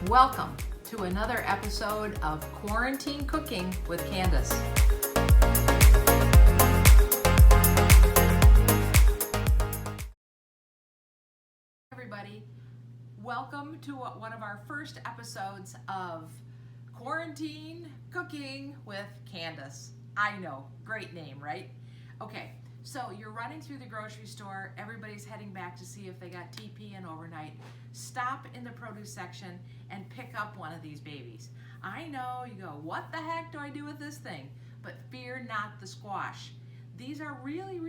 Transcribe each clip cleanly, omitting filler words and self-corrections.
Welcome to another episode of Quarantine Cooking with Candace. Everybody, welcome to one of our first episodes of Quarantine Cooking with Candace. I know, great name, right? Okay, so you're running through the grocery store, everybody's heading back to see if they got TP in overnight. Stop in the produce section and pick up one of these babies. I know, you go, what the heck do I do with this thing? But fear not the squash. These are really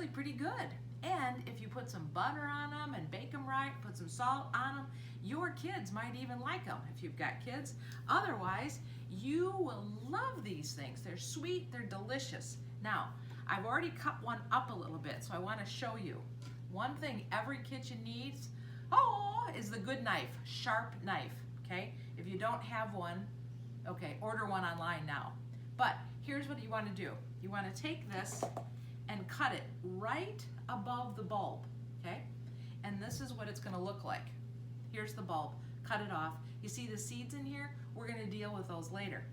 pretty good. And if you put some butter on them and bake them right, put some salt on them, your kids might even like them if you've got kids. Otherwise, you will love these things. They're sweet, they're delicious. Now, I've already cut one up a little bit, so I want to show you. One thing every kitchen needs, is the good knife, sharp knife, okay? If you don't have one, okay, order one online now. But here's what you want to do. You want to take this and cut it right above the bulb, okay? And this is what it's going to look like. Here's the bulb, cut it off. You see the seeds in here? We're going to deal with those later.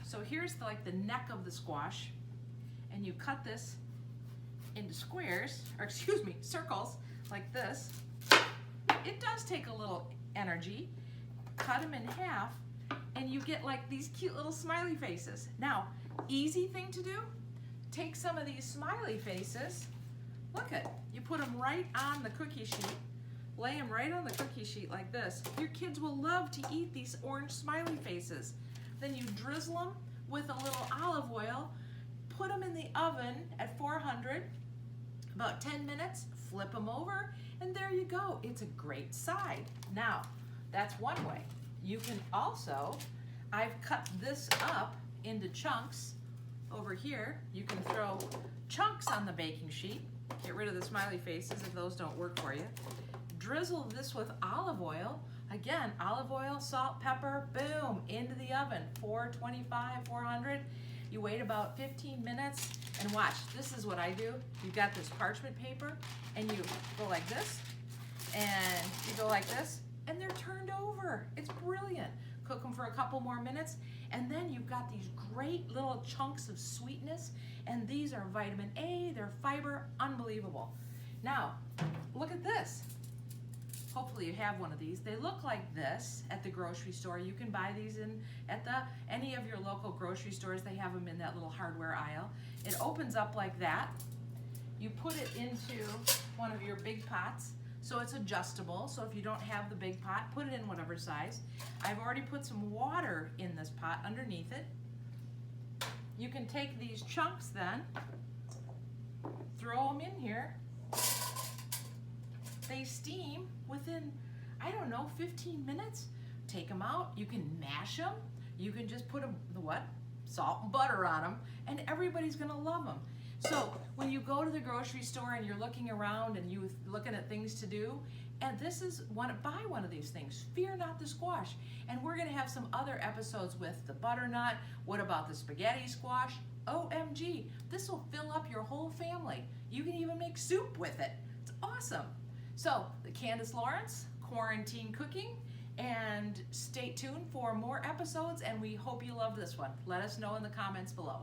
So here's the neck of the squash, and you cut this into squares, or excuse me, circles, like this. It does take a little energy. Cut them in half, and you get like these cute little smiley faces. Now, easy thing to do, take some of these smiley faces, look at, you put them right on the cookie sheet, lay them right on the cookie sheet like this. Your kids will love to eat these orange smiley faces. Then you drizzle them with a little olive oil, put them in the oven at 400, about 10 minutes, flip them over, and there you go. It's a great side. Now, that's one way. You can also, I've cut this up into chunks over here. You can throw chunks on the baking sheet. Get rid of the smiley faces if those don't work for you. Drizzle this with olive oil. Again, olive oil, salt, pepper, boom, into the oven, 425, 400. You wait about 15 minutes and watch. This is what I do. You've got this parchment paper and you go like this and you go like this and they're turned over. It's brilliant. Cook them for a couple more minutes and then you've got these great little chunks of sweetness, and these are vitamin A, they're fiber, unbelievable. Now, look at this. Hopefully you have one of these. They look like this at the grocery store. You can buy these in at any of your local grocery stores. They have them in that little hardware aisle. It opens up like that. You put it into one of your big pots, so it's adjustable. So if you don't have the big pot, put it in whatever size. I've already put some water in this pot underneath it. You can take these chunks then, throw them in here. They steam within, 15 minutes. Take them out. You can mash them. You can just put salt and butter on them, and everybody's gonna love them. So when you go to the grocery store and you're looking around and you're looking at things to do, and this is buy one of these things. Fear not the squash. And we're gonna have some other episodes with the butternut. What about the spaghetti squash? OMG, this will fill up your whole family. You can even make soup with it. It's awesome. So, the Candace Lawrence, Quarantine Cooking, and stay tuned for more episodes, and we hope you love this one. Let us know in the comments below.